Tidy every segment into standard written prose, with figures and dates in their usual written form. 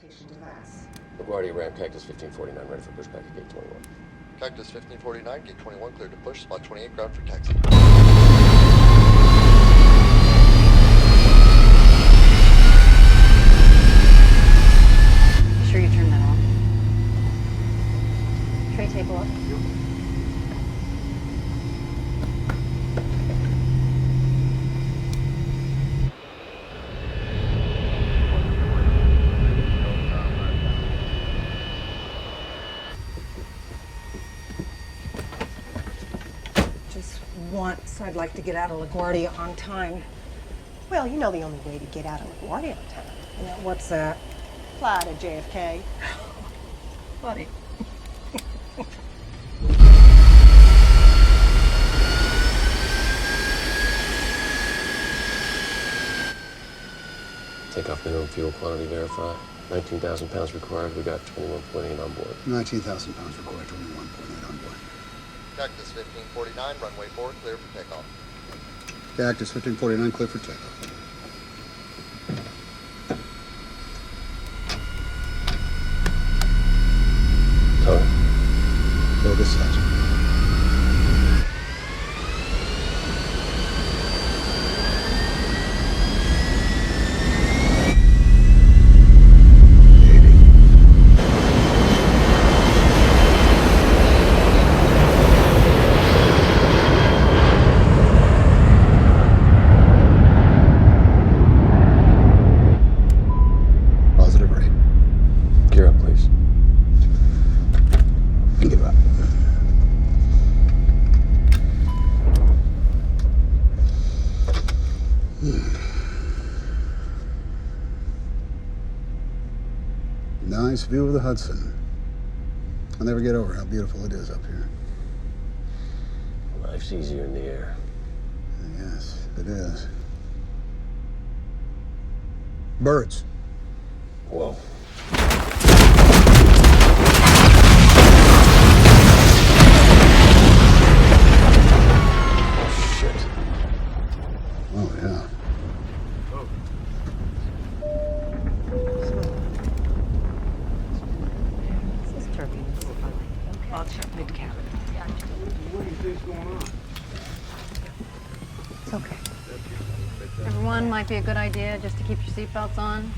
communication device. LaGuardia ramp Cactus 1549 ready for pushback at gate 21. Cactus 1549, gate 21 cleared to push, spot 28 ground for taxi. Be sure you turn that on. Tray table up. Once I'd like to get out of LaGuardia on time. Well, you know the only way to get out of LaGuardia on time. Yeah, what's that? Fly to JFK. Buddy. Takeoff minimum fuel quantity verified. 19,000 pounds required. We got 21.8 on board. 19,000 pounds required, 21.8 on board. Cactus 1549, runway 4, clear for takeoff. Cactus 1549, clear for takeoff. Tony. Focus set. Nice view of the Hudson. I'll never get over how beautiful it is up here. Life's easier in the air. Yes, it is. Birds. Whoa. Oh, shit. Oh, yeah. It's okay. Everyone, might be a good idea just to keep your seatbelts on.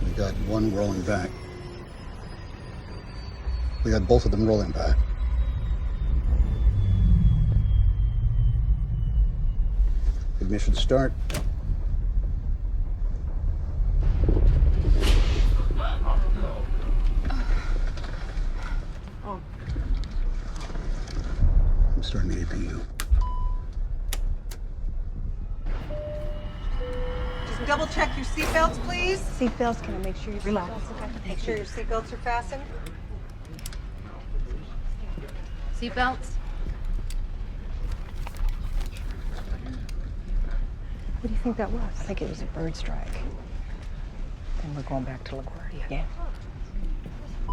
We got one rolling back. We got both of them rolling back. Ignition start. I'm starting the APU. Just double check your seatbelts, please. Seatbelts, can I make sure your Relax. seatbelts okay? Make sure your seatbelts are fastened. Seatbelts? What do you think that was? I think it was a bird strike. And we're going back to LaGuardia. Yeah.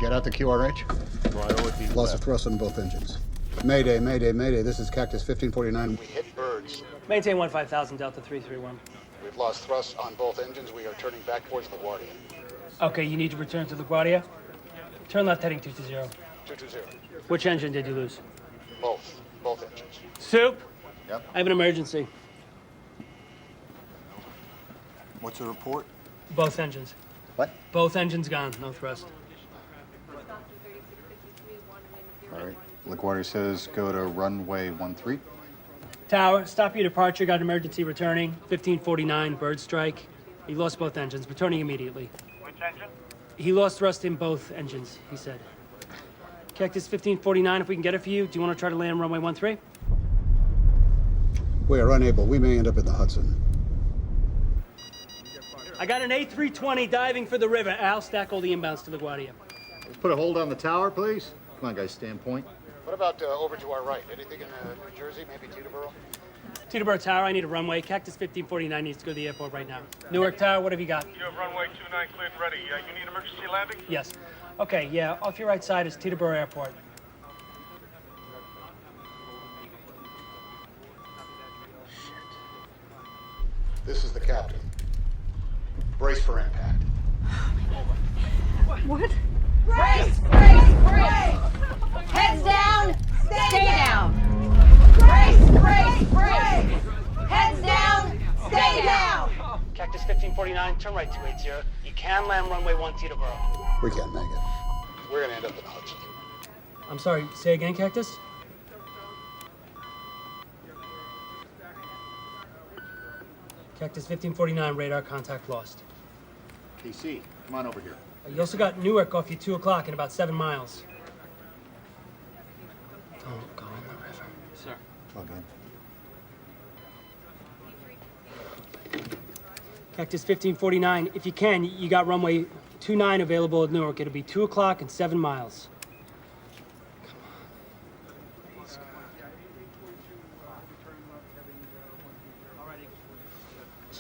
Get out the QRH. Loss of thrust on both engines. Mayday, mayday, mayday. This is Cactus 1549. We hit birds. Maintain 15,000, Delta 331. We've lost thrust on both engines. We are turning back towards LaGuardia. Okay, you need to return to LaGuardia. Turn left heading 220. 220. Which engine did you lose? Both engines. Soup? Yep. I have an emergency. What's the report? Both engines. What? Both engines gone, no thrust. All right. LaGuardia says go to runway 13. Tower, stop your departure, got an emergency returning. 1549, bird strike. He lost both engines, returning immediately. Which engine? He lost thrust in both engines, he said. Cactus 1549, if we can get it for you, do you want to try to land runway 13? We are unable. We may end up in the Hudson. I got an A320 diving for the river. Al, stack all the inbounds to LaGuardia. Let's put a hold on the tower, please. Come on, guys, stand point. What about over to our right? Anything in New Jersey, maybe Teterboro? Teterboro Tower, I need a runway. Cactus 1549 needs to go to the airport right now. Newark Tower, what have you got? You have runway 29 cleared and ready. You need emergency landing? Yes. Okay, yeah, off your right side is Teterboro Airport. This is the captain. Brace for impact. What? Brace! Brace! Brace! Heads down! Stay down! Brace! Brace! Brace! Heads down! Stay down! Cactus 1549, turn right 280. You can land runway 1 Teterboro. We can't make it. We're gonna end up in Hudson. I'm sorry, say again, Cactus? Cactus 1549, radar contact lost. KC, come on over here. You also got Newark off you 2 o'clock in about 7 miles. Don't go in the river. Sir. Plug in. Cactus 1549, if you can, you got runway 29 available at Newark. It'll be 2 o'clock and 7 miles. Come on. Please,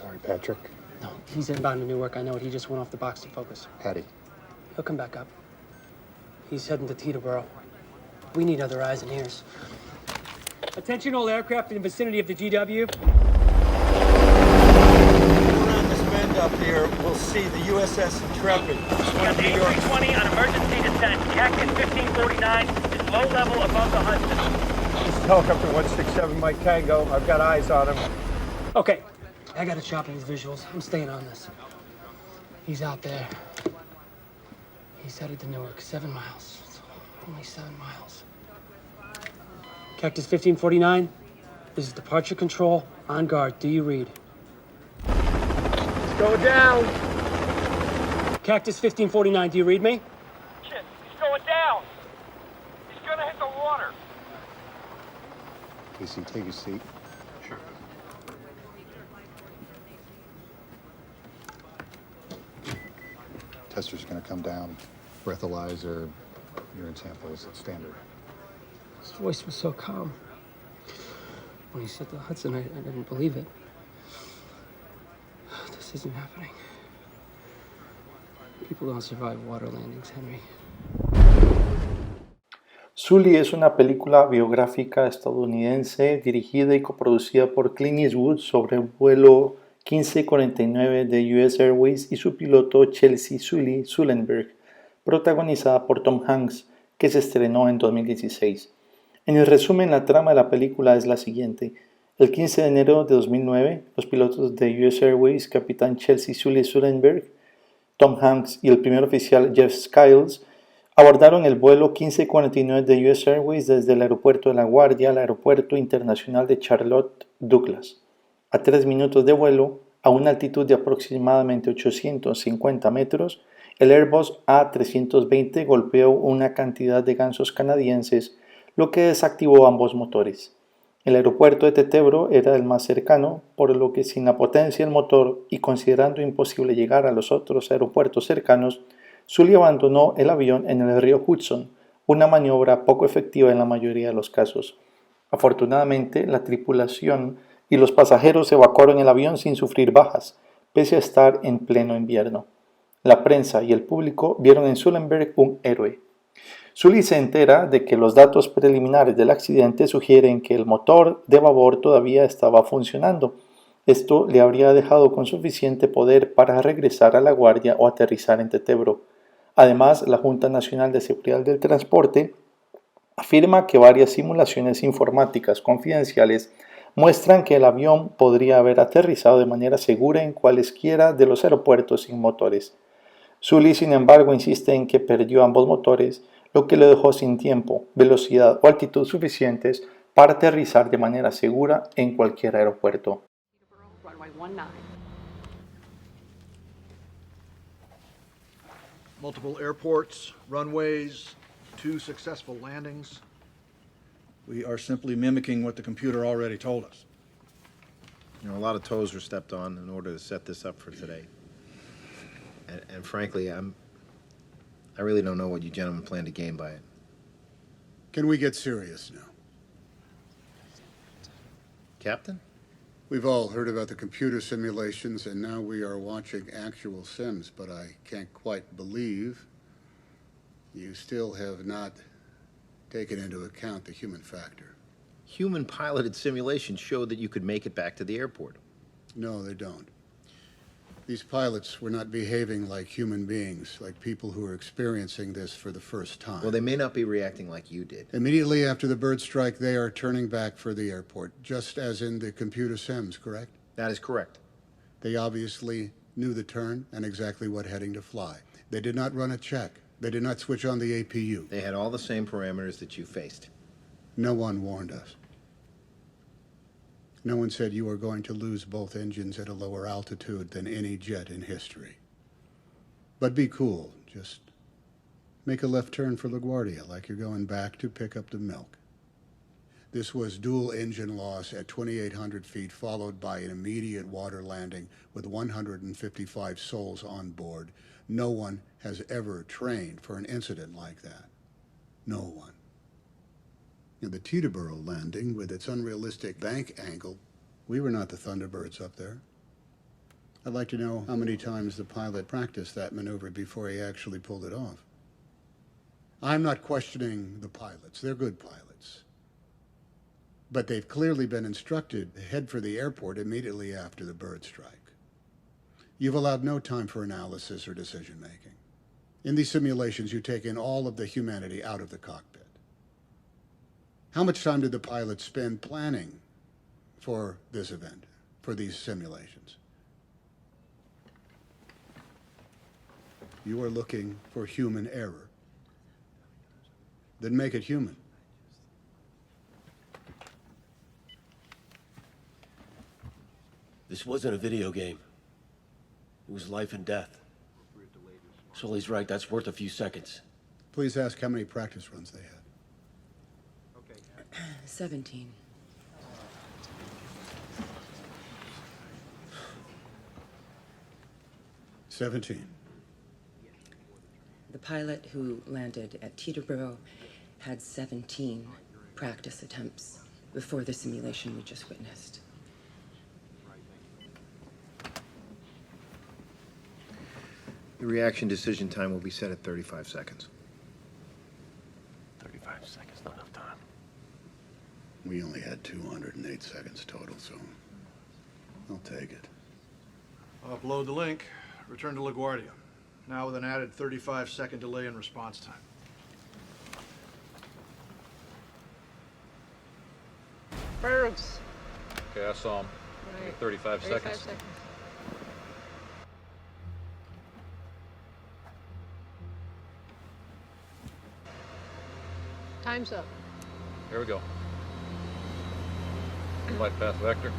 Sorry, Patrick. No, he's inbound to Newark. I know it. He just went off the box to focus. Patty. He'll come back up. He's heading to Teterboro. We need other eyes and ears. Attention all aircraft in the vicinity of the GW. Around this bend up here, we'll see the USS Intrepid. Got the A320 on emergency descent. Cactus 1549 is low level above the Hudson. This is helicopter 167 Mike Tango. I've got eyes on him. Okay, I gotta chop in these visuals. I'm staying on this. He's out there. He's headed to Newark, 7 miles. It's only 7 miles. Cactus 1549, this is departure control. On guard, do you read? It's going down. Cactus 1549, do you read me? Shit, he's going down. He's gonna hit the water. KC, take a seat. Sure. Tester's gonna come down. Breathalyzer, urine samples, standard. His voice was so calm. When he said the Hudson, I didn't believe it. This isn't happening. People don't survive water landings, Henry. Sully es una película biográfica estadounidense dirigida y coproducida por Clint Eastwood sobre el vuelo 1549 de US Airways y su piloto Chesley Sully Sullenberger, protagonizada por Tom Hanks, que se estrenó en 2016. En el resumen, la trama de la película es la siguiente. El 15 de enero de 2009, los pilotos de US Airways, capitán Chesley Sully Sullenberger, Tom Hanks y el primer oficial Jeff Skiles, abordaron el vuelo 1549 de US Airways desde el aeropuerto de La Guardia al aeropuerto internacional de Charlotte Douglas. A 3 minutos de vuelo, a una altitud de aproximadamente 850 metros, el Airbus A320 golpeó una cantidad de gansos canadienses, lo que desactivó ambos motores. El aeropuerto de Teterboro era el más cercano, por lo que sin la potencia del motor y considerando imposible llegar a los otros aeropuertos cercanos, Sully abandonó el avión en el río Hudson, una maniobra poco efectiva en la mayoría de los casos. Afortunadamente, la tripulación y los pasajeros evacuaron el avión sin sufrir bajas, pese a estar en pleno invierno. La prensa y el público vieron en Sullenberger un héroe. Sully se entera de que los datos preliminares del accidente sugieren que el motor de babor todavía estaba funcionando. Esto le habría dejado con suficiente poder para regresar a La Guardia o aterrizar en Teterboro. Además, la Junta Nacional de Seguridad del Transporte afirma que varias simulaciones informáticas confidenciales muestran que el avión podría haber aterrizado de manera segura en cualesquiera de los aeropuertos sin motores. Sully, sin embargo, insiste en que perdió ambos motores, lo que le dejó sin tiempo, velocidad o altitud suficientes para aterrizar de manera segura en cualquier aeropuerto. Multiple airports, runways, 2 successful landings. We are simply mimicking what the computer already told us. You know, a lot of toes were stepped on in order to set this up for today. And frankly, I really don't know what you gentlemen plan to gain by it. Can we get serious now? Captain? We've all heard about the computer simulations, and now we are watching actual sims, but I can't quite believe you still have not taken into account the human factor. Human-piloted simulations show that you could make it back to the airport. No, they don't. These pilots were not behaving like human beings, like people who are experiencing this for the first time. Well, they may not be reacting like you did. Immediately after the bird strike, they are turning back for the airport, just as in the computer sims, correct? That is correct. They obviously knew the turn and exactly what heading to fly. They did not run a check. They did not switch on the APU. They had all the same parameters that you faced. No one warned us. No one said you are going to lose both engines at a lower altitude than any jet in history. But be cool. Just make a left turn for LaGuardia like you're going back to pick up the milk. This was dual engine loss at 2,800 feet, followed by an immediate water landing with 155 souls on board. No one has ever trained for an incident like that. No one. And the Teterboro landing, with its unrealistic bank angle, we were not the Thunderbirds up there. I'd like to know how many times the pilot practiced that maneuver before he actually pulled it off. I'm not questioning the pilots. They're good pilots. But they've clearly been instructed to head for the airport immediately after the bird strike. You've allowed no time for analysis or decision-making. In these simulations, you take in all of the humanity out of the cockpit. How much time did the pilots spend planning for this event, for these simulations? You are looking for human error. Then make it human. This wasn't a video game. It was life and death. Sully's right, that's worth a few seconds. Please ask how many practice runs they had. 17. The pilot who landed at Teterboro had 17 practice attempts before the simulation we just witnessed. The reaction decision time will be set at 35 seconds. 35 seconds, not enough time. We only had 208 seconds total, so I'll take it. Upload the link. Return to LaGuardia. Now with an added 35-second delay in response time. Birds. Okay, I saw him. Right. 35 seconds. Time's up. Here we go. Flight path vector.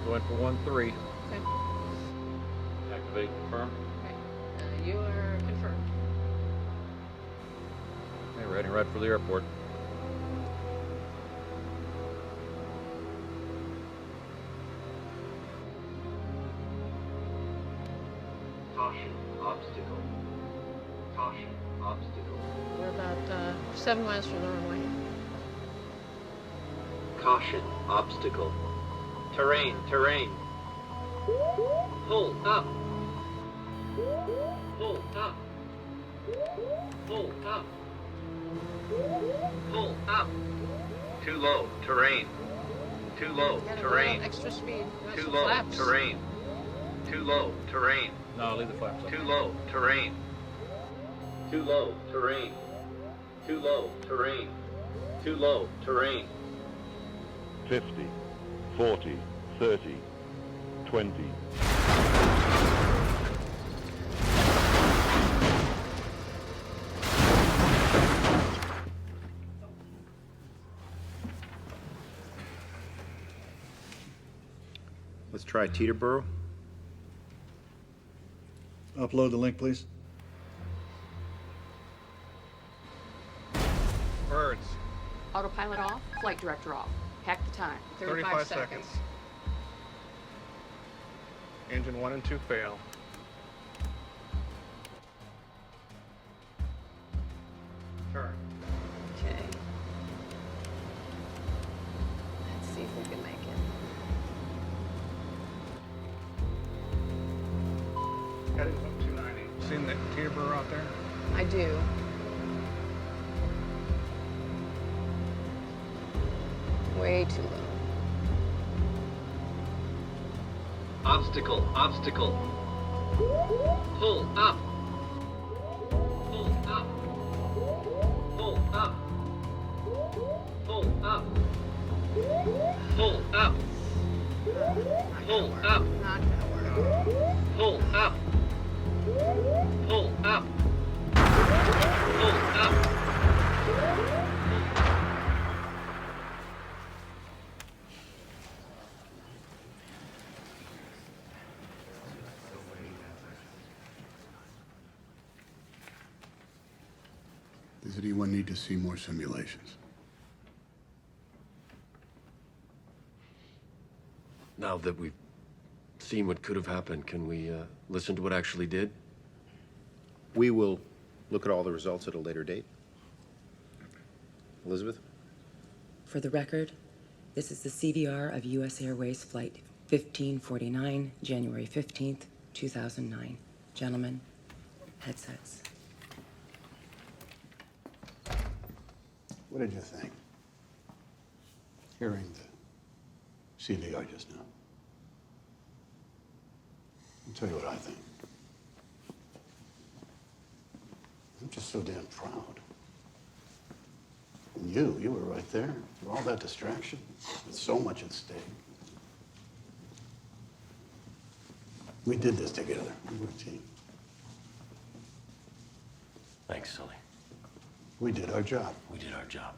Going for 1-3. Okay. Activate confirm. Okay. You are confirmed. Okay, we're heading right for the airport. Caution, obstacle. Caution, obstacle. We're about 7 miles from the runway. Caution, obstacle. Terrain, terrain. Pull up. Pull up. Pull up. Pull up. Too low, terrain. Too low, terrain. Extra speed. Too low, flaps. terrain. Too low, terrain. No, leave the flaps up. Too low, terrain. Too low, terrain. Too low, terrain. Too low, terrain. 50, 40, 30, 20. Let's try Teterboro. Upload the link, please. Birds. Autopilot off, flight director off. Hack the time. 35 seconds. Engine 1 and 2 fail. Turn. Okay. Let's see if we can make it. Heading up 290. Seen that Teterboro out there? I do. Way too low. Obstacle, obstacle. Pull up. Pull up. Pull up. Pull up. Pull up. Pull up. Pull up. Pull up. Pull up. Does anyone need to see more simulations? Now that we've seen what could have happened, can we listen to what actually did? We will look at all the results at a later date. Elizabeth? For the record, this is the CVR of US Airways Flight 1549, January 15th, 2009. Gentlemen, headsets. What did you think? Hearing the CVR just now. I'll tell you what I think. I'm just so damn proud. And you were right there through all that distraction, with so much at stake. We did this together. We were a team. Thanks, Sully. We did our job. We did our job.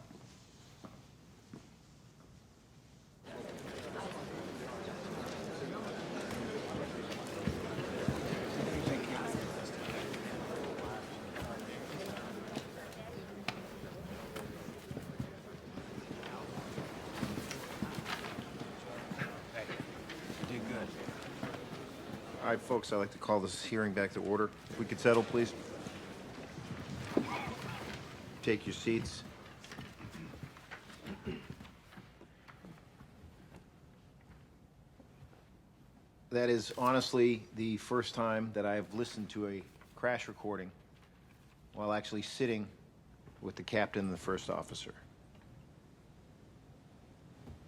All right, folks, I'd like to call this hearing back to order. If we could settle, please. Take your seats. That is honestly the first time that I have listened to a crash recording while actually sitting with the captain and the first officer.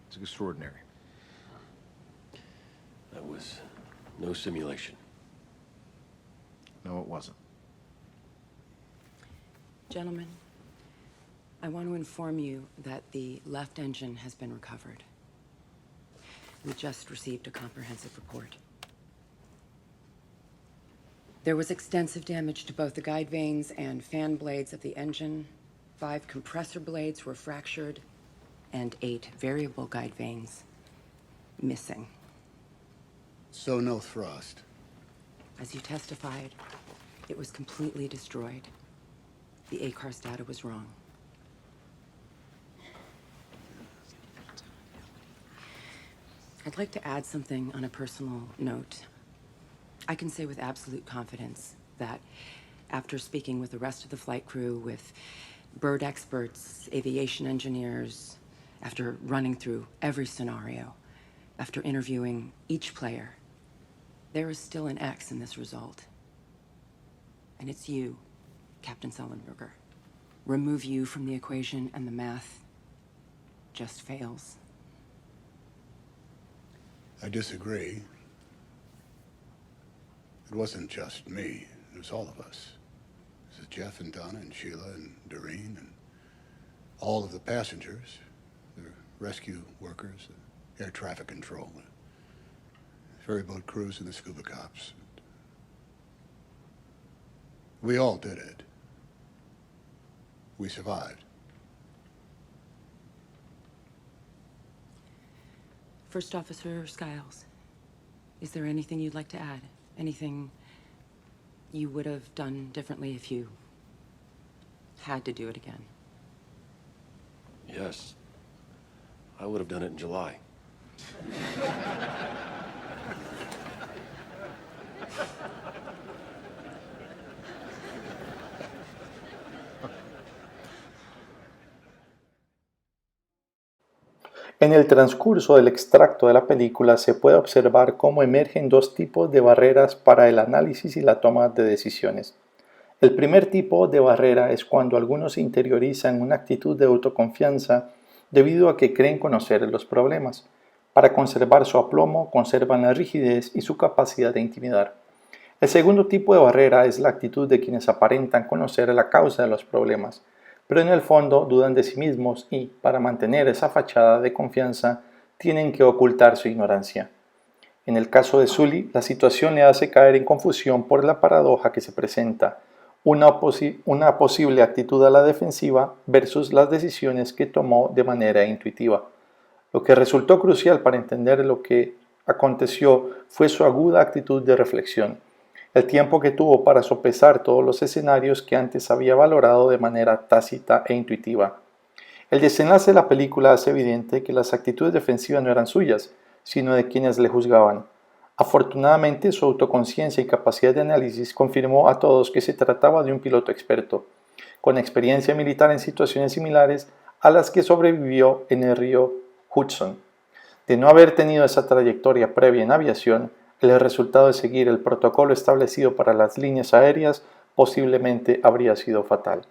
It's extraordinary. That was no simulation. No, it wasn't. Gentlemen, I want to inform you that the left engine has been recovered. We just received a comprehensive report. There was extensive damage to both the guide vanes and fan blades of the engine. 5 compressor blades were fractured, and 8 variable guide vanes missing. So no thrust. As you testified, it was completely destroyed. The ACARS data was wrong. I'd like to add something on a personal note. I can say with absolute confidence that after speaking with the rest of the flight crew, with bird experts, aviation engineers, after running through every scenario, after interviewing each player, there is still an X in this result. And it's you, Captain Sullenberger. Remove you from the equation and the math just fails. I disagree. It wasn't just me. It was all of us. It was Jeff and Donna and Sheila and Doreen and all of the passengers, the rescue workers, the air traffic control, the ferryboat crews and the scuba cops. We all did it. We survived. First Officer Skiles, is there anything you'd like to add? Anything you would have done differently if you had to do it again? Yes. I would have done it in July. En el transcurso del extracto de la película se puede observar cómo emergen 2 tipos de barreras para el análisis y la toma de decisiones. El primer tipo de barrera es cuando algunos interiorizan una actitud de autoconfianza debido a que creen conocer los problemas. Para conservar su aplomo, conservan la rigidez y su capacidad de intimidar. El segundo tipo de barrera es la actitud de quienes aparentan conocer la causa de los problemas, pero en el fondo dudan de sí mismos y, para mantener esa fachada de confianza, tienen que ocultar su ignorancia. En el caso de Sully, la situación le hace caer en confusión por la paradoja que se presenta, una posible actitud a la defensiva versus las decisiones que tomó de manera intuitiva. Lo que resultó crucial para entender lo que aconteció fue su aguda actitud de reflexión, el tiempo que tuvo para sopesar todos los escenarios que antes había valorado de manera tácita e intuitiva. El desenlace de la película hace evidente que las actitudes defensivas no eran suyas, sino de quienes le juzgaban. Afortunadamente, su autoconciencia y capacidad de análisis confirmó a todos que se trataba de un piloto experto, con experiencia militar en situaciones similares a las que sobrevivió en el río Hudson. De no haber tenido esa trayectoria previa en aviación, el resultado de seguir el protocolo establecido para las líneas aéreas posiblemente habría sido fatal.